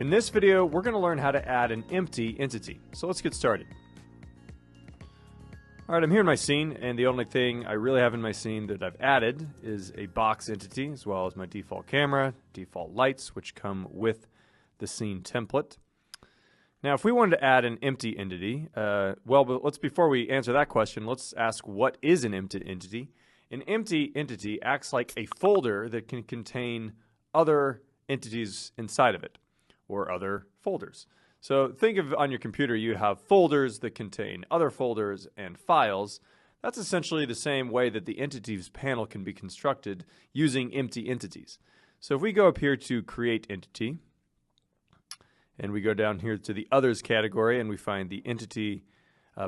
In this video, we're going to learn how to add an empty entity. So let's get started. All right, I'm here in my scene, and the only thing I really have in my scene that I've added is a box entity, as well as my default camera, default lights, which come with the scene template. Now, if we wanted to add an empty entity, before we answer that question, let's ask what is an empty entity. An empty entity acts like a folder that can contain other entities inside of it, or other folders. So think of on your computer you have folders that contain other folders and files. That's essentially the same way that the entities panel can be constructed using empty entities. So if we go up here to create entity, and we go down here to the others category and we find the entity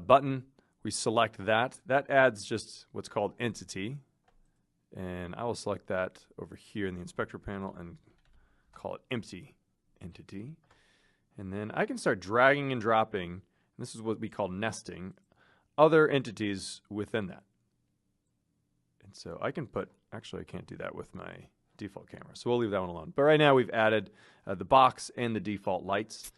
button, we select that. That adds just what's called entity, and I will select that over here in the inspector panel and call it empty entity. And then I can start dragging and dropping, and this is what we call nesting, other entities within that. And so I can put, actually I can't do that with my default camera, so we'll leave that one alone. But right now we've added the box and the default lights.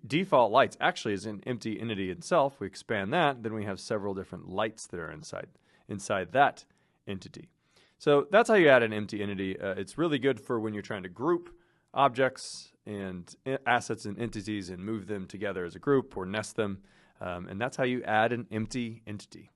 Default lights actually is an empty entity itself. We expand that, then we have several different lights that are inside that entity. So that's how you add an empty entity. It's really good for when you're trying to group objects and assets and entities and move them together as a group or nest them. And that's how you add an empty entity.